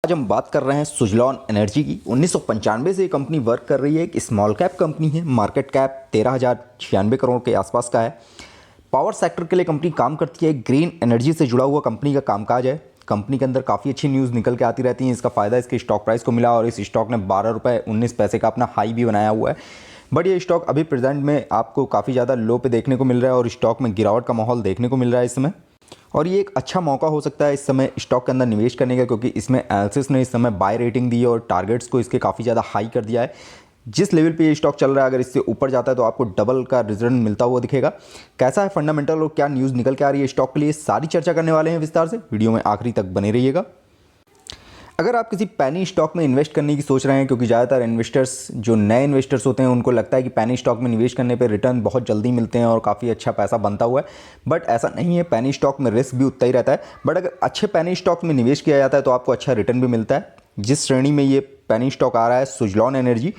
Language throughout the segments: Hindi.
आज हम बात कर रहे हैं सुजलॉन एनर्जी की। 1995 से ये कंपनी वर्क कर रही है। एक स्मॉल कैप कंपनी है। मार्केट कैप 13,096 करोड़ के आसपास का है। पावर सेक्टर के लिए कंपनी काम करती है। ग्रीन एनर्जी से जुड़ा हुआ कंपनी का कामकाज है। कंपनी के अंदर काफ़ी अच्छी न्यूज़ निकल के आती रहती हैं। इसका फ़ायदा इसके स्टॉक प्राइस को मिला और इस स्टॉक ने 12 रुपये 19 पैसे का अपना हाई भी बनाया हुआ है। बट ये स्टॉक अभी प्रेजेंट में आपको काफ़ी ज़्यादा लो पे देखने को मिल रहा है और स्टॉक में गिरावट का माहौल देखने को मिल रहा है इस समय। और ये एक अच्छा मौका हो सकता है इस समय स्टॉक के अंदर निवेश करने का, क्योंकि इसमें एनालिसिस ने इस समय बाय रेटिंग दी है और टारगेट्स को इसके काफ़ी ज़्यादा हाई कर दिया है। जिस लेवल पे ये स्टॉक चल रहा है, अगर इससे ऊपर जाता है तो आपको डबल का रिटर्न मिलता हुआ दिखेगा। कैसा है फंडामेंटल और क्या न्यूज़ निकल के आ रही है स्टॉक के लिए, सारी चर्चा करने वाले हैं विस्तार से। वीडियो में आखिरी तक बने रहिएगा। अगर आप किसी पैनी स्टॉक में इन्वेस्ट करने की सोच रहे हैं, क्योंकि ज़्यादातर इन्वेस्टर्स जो नए इन्वेस्टर्स होते हैं उनको लगता है कि पैनी स्टॉक में निवेश करने पे रिटर्न बहुत जल्दी मिलते हैं और काफ़ी अच्छा पैसा बनता हुआ है, बट ऐसा नहीं है। पैनी स्टॉक में रिस्क भी उतना ही रहता है, बट अगर अच्छे पैनी स्टॉक में निवेश किया जाता है तो आपको अच्छा रिटर्न भी मिलता है। जिस श्रेणी में ये पैनी स्टॉक आ रहा है सुजलॉन एनर्जी,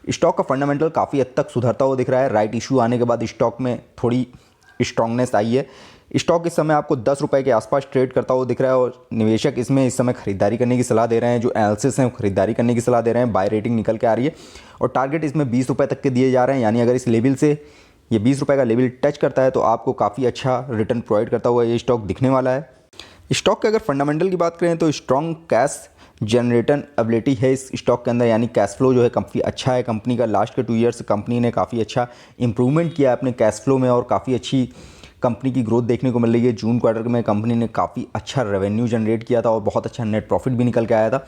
स्टॉक का फंडामेंटल काफ़ी हद तक सुधरता हुआ दिख रहा है। राइट इशू आने के बाद स्टॉक में थोड़ी स्ट्रांगनेस आई है। स्टॉक इस समय आपको 10 रुपये के आसपास ट्रेड करता हुआ दिख रहा है और निवेशक इसमें इस समय खरीदारी करने की सलाह दे रहे हैं। जो एनालिसिस हैं वो खरीदारी करने की सलाह दे रहे हैं। बाय रेटिंग निकल के आ रही है और टारगेट इसमें 20 रुपये तक के दिए जा रहे हैं। यानी अगर इस लेवल से ये 20 रुपये का लेवल टच करता है तो आपको काफ़ी अच्छा रिटर्न प्रोवाइड करता हुआ ये स्टॉक दिखने वाला है। स्टॉक के अगर फंडामेंटल की बात करें तो स्ट्रॉन्ग कैश जनरेटन एबिलिटी है इस स्टॉक के अंदर, यानी कैश फ्लो जो है काफ़ी अच्छा है कंपनी का। लास्ट के 2 ईयर्स कंपनी ने काफ़ी अच्छा इंप्रूवमेंट किया है अपने कैश फ्लो में और काफ़ी अच्छी कंपनी की ग्रोथ देखने को मिल रही है। जून क्वार्टर में कंपनी ने काफ़ी अच्छा रेवेन्यू जनरेट किया था और बहुत अच्छा नेट प्रॉफिट भी निकल के आया था।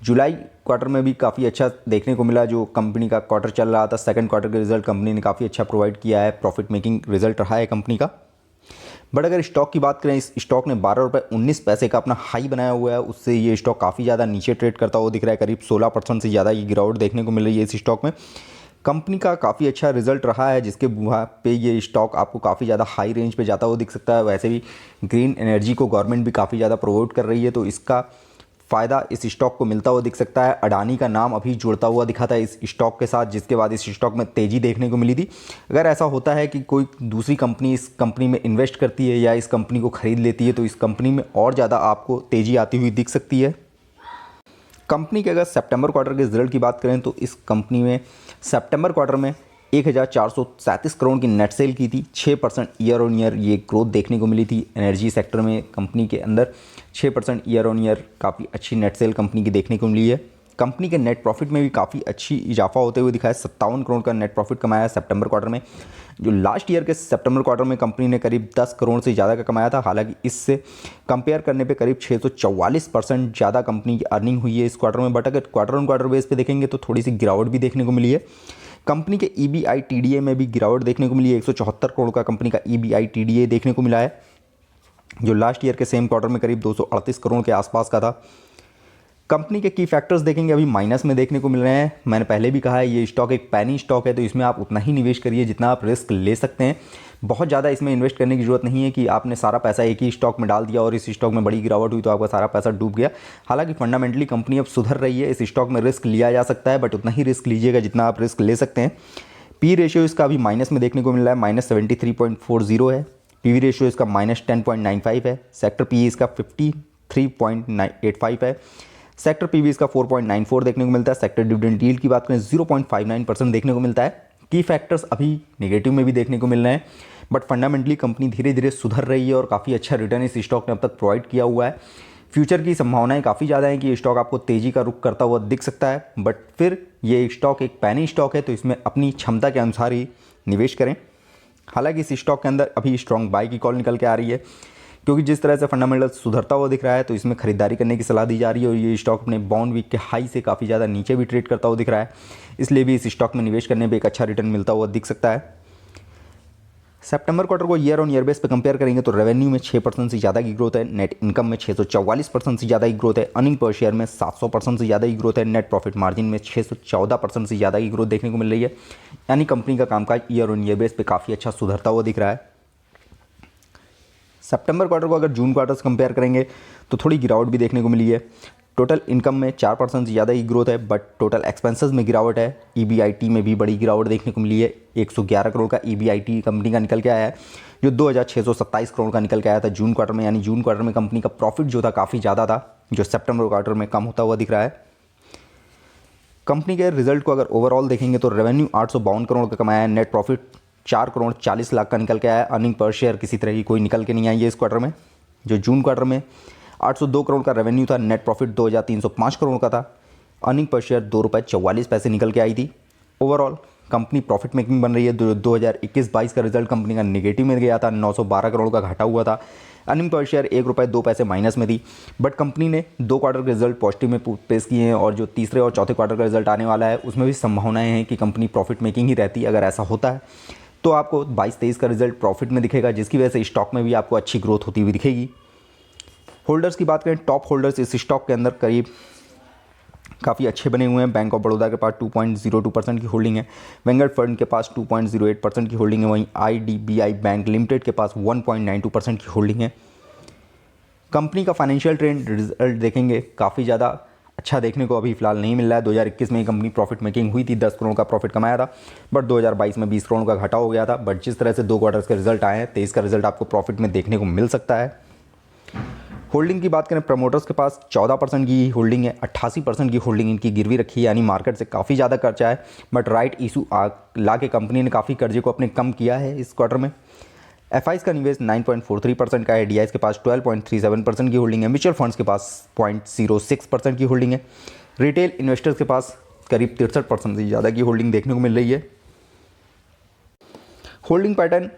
जुलाई क्वार्टर में भी काफ़ी अच्छा देखने को मिला जो कंपनी का क्वार्टर चल रहा था। सेकंड क्वार्टर के रिजल्ट कंपनी ने काफ़ी अच्छा प्रोवाइड किया है। प्रॉफिट मेकिंग रिजल्ट रहा है कंपनी का। बट अगर स्टॉक की बात करें, इस स्टॉक ने 12 रुपये 19 पैसे का अपना हाई बनाया हुआ है। उससे ये स्टॉक काफ़ी ज़्यादा नीचे ट्रेड करता हुआ दिख रहा है। करीब 16% से ज़्यादा ये गिरावट देखने को मिल रही है इस स्टॉक में। कंपनी का काफ़ी अच्छा रिजल्ट रहा है जिसके वहाँ पे ये स्टॉक आपको काफ़ी ज़्यादा हाई रेंज पे जाता हुआ दिख सकता है। वैसे भी ग्रीन एनर्जी को गवर्नमेंट भी काफ़ी ज़्यादा प्रोमोट कर रही है तो इसका फ़ायदा इस स्टॉक को मिलता हुआ दिख सकता है। अडानी का नाम अभी जुड़ता हुआ दिखा था इस स्टॉक के साथ, जिसके बाद इस स्टॉक में तेज़ी देखने को मिली थी। अगर ऐसा होता है कि कोई दूसरी कंपनी इस कंपनी में इन्वेस्ट करती है या इस कंपनी को ख़रीद लेती है तो इस कंपनी में और ज़्यादा आपको तेज़ी आती हुई दिख सकती है। कंपनी के अगर सितंबर क्वार्टर के रिजल्ट की बात करें तो इस कंपनी में सितंबर क्वार्टर में 1,437 करोड़ की नेट सेल की थी। 6% ईयर ऑन ईयर ये ग्रोथ देखने को मिली थी। एनर्जी सेक्टर में कंपनी के अंदर 6% ईयर ऑन ईयर काफ़ी अच्छी नेट सेल कंपनी की देखने को मिली है। कंपनी के नेट प्रॉफिट में भी काफ़ी अच्छी इजाफा होते हुए दिखा है। 57 करोड़ का नेट प्रॉफिट कमाया सितंबर क्वार्टर में, जो लास्ट ईयर के सितंबर क्वार्टर में कंपनी ने करीब 10 करोड़ से ज़्यादा का कमाया था। हालांकि इससे कंपेयर करने पे करीब 644% ज़्यादा कंपनी की अर्निंग हुई है इस क्वार्टर में। बट अगर क्वार्टर ऑन क्वार्टर बेस पे देखेंगे तो थोड़ी सी गिरावट भी देखने को मिली है। कंपनी के EBITDA में भी गिरावट देखने को मिली है। 174 करोड़ का कंपनी का EBITDA देखने को मिला है, जो लास्ट ईयर के सेम क्वार्टर में करीब 238 करोड़ के आसपास का था। कंपनी के की फैक्टर्स देखेंगे अभी माइनस में देखने को मिल रहे हैं। मैंने पहले भी कहा है ये स्टॉक एक पैनी स्टॉक है तो इसमें आप उतना ही निवेश करिए जितना आप रिस्क ले सकते हैं। बहुत ज़्यादा इसमें इन्वेस्ट करने की ज़रूरत नहीं है कि आपने सारा पैसा एक ही स्टॉक में डाल दिया और इस स्टॉक में बड़ी गिरावट हुई तो आपका सारा पैसा डूब गया। हालांकि फंडामेंटली कंपनी अब सुधर रही है। इस स्टॉक में रिस्क लिया जा सकता है बट उतना ही रिस्क लीजिएगा जितना आप रिस्क ले सकते हैं। पी रेशियो इसका अभी माइनस में देखने को मिल रहा है, -73.40 है। PV रेशियो इसका -10.95 है। सेक्टर PE इसका 53.85 है। सेक्टर PB इसका 4.94 देखने को मिलता है। सेक्टर डिविडेंड यील्ड की बात करें 0.59% देखने को मिलता है। की फैक्टर्स अभी नेगेटिव में भी देखने को मिल रहे हैं बट फंडामेंटली कंपनी धीरे धीरे सुधर रही है और काफ़ी अच्छा रिटर्न इस स्टॉक ने अब तक प्रोवाइड किया हुआ है। फ्यूचर की संभावनाएं काफ़ी ज़्यादा हैं कि ये स्टॉक आपको तेज़ी का रुख करता हुआ दिख सकता है। बट फिर ये स्टॉक एक पैनी स्टॉक है तो इसमें अपनी क्षमता के अनुसार ही निवेश करें। हालांकि इस स्टॉक के अंदर अभी स्ट्रॉन्ग बाय की कॉल निकल के आ रही है, क्योंकि जिस तरह से फंडामेंटल सुधरता हुआ दिख रहा है तो इसमें खरीदारी करने की सलाह दी जा रही है और ये स्टॉक अपने बॉन्ड वीक के हाई से काफ़ी ज़्यादा नीचे भी ट्रेड करता हुआ दिख रहा है। इसलिए भी इस स्टॉक में निवेश करने पर एक अच्छा रिटर्न मिलता हुआ दिख सकता है। सितंबर क्वार्टर को ईयर ऑन ईयर बेस पे कंपेयर करेंगे तो रेवेन्यू में 6% से ज़्यादा की ग्रोथ है। नेट इनकम में 644% से ज़्यादा की ग्रोथ है। अर्निंग पर शेयर में 700% से ज़्यादा की ग्रोथ है। नेट प्रॉफिट मार्जिन में 614% से ज़्यादा की ग्रोथ देखने को मिल रही है। यानी कंपनी का कामकाज ईयर ऑन ईयर बेस पे काफ़ी अच्छा सुधरता हुआ दिख रहा है। सितंबर क्वार्टर को अगर जून क्वार्टर से कंपेयर करेंगे तो थोड़ी गिरावट भी देखने को मिली है। टोटल इनकम में 4% से ज़्यादा की ग्रोथ है बट टोटल एक्सपेंसेस में गिरावट है। EBIT में भी बड़ी गिरावट देखने को मिली है। 111 करोड़ का EBIT कंपनी का निकल के आया है, जो 2,627 करोड़ का निकल के आया था जून क्वार्टर में। यानी जून क्वार्टर में कंपनी का प्रॉफिट जो था काफ़ी ज़्यादा था। जो सितंबर क्वार्टर में कम होता हुआ दिख रहा है। कंपनी के रिजल्ट को अगर ओवरऑल देखेंगे तो रेवेन्यू 852 करोड़ का कमाया है, नेट प्रॉफिट 4 करोड़ 40 लाख का निकल के आया, अर्निंग पर शेयर किसी तरह की कोई निकल के नहीं आई है इस क्वार्टर में। जो जून क्वार्टर में 802 करोड़ का रेवेन्यू था, नेट प्रॉफिट 2305 करोड़ का था, अर्निंग पर शेयर ₹2.44 निकल के आई थी। ओवरऑल कंपनी प्रॉफिट मेकिंग बन रही है। 2021-22 का रिजल्ट कंपनी का नेगेटिव में गया था, 912 करोड़ का घाटा हुआ था, अर्निंग पर शेयर ₹1.02 माइनस में थी। बट कंपनी ने 2 क्वार्टर के रिजल्ट पॉजिटिव में पेश किए हैं और जो तीसरे और चौथे क्वार्टर का रिजल्ट आने वाला है उसमें भी संभावनाएं हैं कि कंपनी प्रॉफिट मेकिंग ही रहती है। अगर ऐसा होता है तो आपको 22-23 का रिजल्ट प्रॉफिट में दिखेगा, जिसकी वजह से स्टॉक में भी आपको अच्छी ग्रोथ होती हुई दिखेगी। होल्डर्स की बात करें, टॉप होल्डर्स इस स्टॉक के अंदर करीब काफ़ी अच्छे बने हुए हैं। बैंक ऑफ बड़ौदा के पास 2.02% की होल्डिंग है, वेंगट फंड के पास 2.08% की होल्डिंग है, वहीं IDBI बैंक लिमिटेड के पास 1.92% की होल्डिंग है। कंपनी का फाइनेंशियल ट्रेंड रिजल्ट देखेंगे काफ़ी ज़्यादा अच्छा देखने को अभी फिलहाल नहीं मिल रहा है। 2021 में कंपनी प्रॉफिट मेकिंग हुई थी, 10 करोड़ का प्रॉफिट कमाया था, बट 2022 में 20 करोड़ का घाटा हो गया था। बट जिस तरह से 2 क्वार्टर्स के रिजल्ट आए हैं, 23 का रिजल्ट आपको प्रॉफिट में देखने को मिल सकता है। होल्डिंग की बात करें, प्रमोटर्स के पास 14% की होल्डिंग है, 88% की होल्डिंग इनकी गिरवी रखी है, यानी मार्केट से काफ़ी ज़्यादा कर्जा है। बट राइट इशू ला के कंपनी ने काफ़ी कर्जे को अपने कम किया है इस क्वार्टर में। FIs का निवेश 9.43% का है, DIs के पास 12.37% की होल्डिंग है, म्यूचुअल फंड्स के पास 0.06% की होल्डिंग है, रिटेल इन्वेस्टर्स के पास करीब 63% से ज़्यादा की होल्डिंग देखने को मिल रही है। होल्डिंग पैटर्न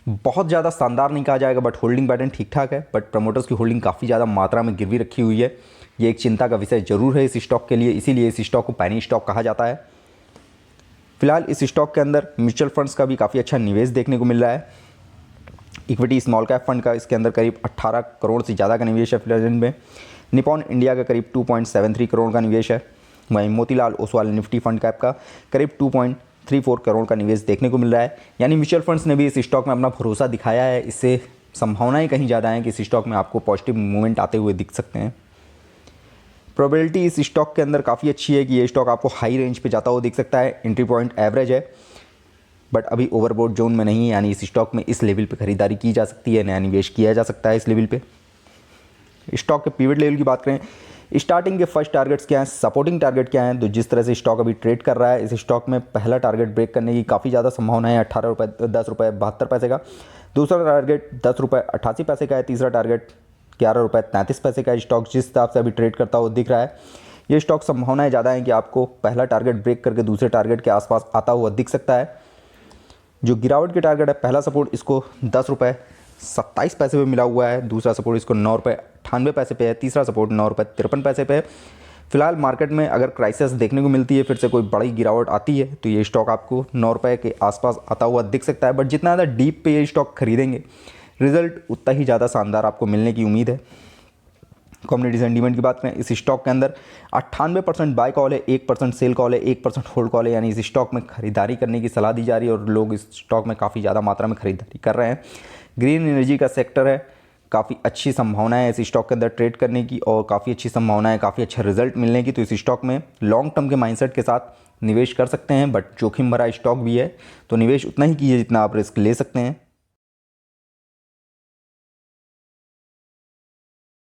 बहुत ज़्यादा शानदार नहीं कहा जाएगा, बट होल्डिंग पैटर्न ठीक ठाक है। बट प्रमोटर्स की होल्डिंग काफ़ी ज़्यादा मात्रा में गिरवी रखी हुई है, ये एक चिंता का विषय जरूर है इस स्टॉक के लिए, इसीलिए इस स्टॉक को पैनी स्टॉक कहा जाता है। फिलहाल इस स्टॉक के अंदर म्यूचुअल फंड्स का भी काफ़ी अच्छा निवेश देखने को मिल रहा है। इक्विटी स्मॉल कैप फंड का इसके अंदर करीब 18 करोड़ से ज़्यादा का निवेश है फिलहाल में। निपॉन इंडिया का करीब 2.73 करोड़ का निवेश है, वहीं Motilal Oswal Nifty fund cap का करीब 2.34 करोड़ का निवेश देखने को मिल रहा है। यानी म्यूचुअल फंड्स ने भी इस स्टॉक में अपना भरोसा दिखाया है, इससे संभावनाएं कहीं ज़्यादा हैं कि इस स्टॉक में आपको पॉजिटिव मूवमेंट आते हुए दिख सकते हैं। प्रोबेबिलिटी इस स्टॉक के अंदर काफ़ी अच्छी है कि ये स्टॉक आपको हाई रेंज पे जाता हुआ दिख सकता है। एंट्री पॉइंट एवरेज है, बट अभी ओवरबोट जोन में नहीं है, यानी इस स्टॉक में इस लेवल पे खरीदारी की जा सकती है, नया निवेश किया जा सकता है इस लेवल पे। स्टॉक के पिवट लेवल की बात करें, स्टार्टिंग के फर्स्ट टारगेट्स क्या हैं, सपोर्टिंग टारगेट क्या हैं, तो जिस तरह से स्टॉक अभी ट्रेड कर रहा है, इस स्टॉक में पहला टारगेट ब्रेक करने की काफ़ी ज़्यादा संभावना है, 18 रुपये 10 रुपये 72 पैसे का। दूसरा टारगेट 10 रुपये 88 पैसे का है। तीसरा टारगेट 11 रुपये 33 पैसे का है। स्टॉक जिस हिसाब से अभी ट्रेड करता हुआ दिख रहा है, ये स्टॉक संभावनाएं ज़्यादा हैं कि आपको पहला टारगेट ब्रेक करके दूसरे टारगेट के आसपास आता हुआ दिख सकता है। जो गिरावट के टारगेट है, पहला सपोर्ट इसको 10 रुपये 27 पैसे पे मिला हुआ है, दूसरा सपोर्ट इसको 9 रुपये 98 पैसे पे है, तीसरा सपोर्ट 9 रुपये 53 पैसे पे है। फिलहाल मार्केट में अगर क्राइसिस देखने को मिलती है, फिर से कोई बड़ी गिरावट आती है, तो ये स्टॉक आपको 9 रुपये के आसपास आता हुआ दिख सकता है। बट जितना ज़्यादा डीप पे ये स्टॉक खरीदेंगे, रिजल्ट उतना ही ज़्यादा शानदार आपको मिलने की उम्मीद है। कम्युनिटी सेंटीमेंट की बात करें, इस स्टॉक के अंदर 98% बाय कॉल है, 1% सेल कॉल है, 1% होल्ड कॉल है, यानी इस स्टॉक में खरीदारी करने की सलाह दी जा रही है और लोग इस स्टॉक में काफ़ी ज़्यादा मात्रा में खरीदारी कर रहे हैं। ग्रीन एनर्जी का सेक्टर है, काफ़ी अच्छी संभावनाएं है इस स्टॉक के अंदर ट्रेड करने की और काफ़ी अच्छी संभावना है काफ़ी अच्छा रिजल्ट मिलने की, तो इस स्टॉक में लॉन्ग टर्म के माइंडसेट के साथ निवेश कर सकते हैं। बट जोखिम भरा स्टॉक भी है, तो निवेश उतना ही कीजिए जितना आप रिस्क ले सकते हैं।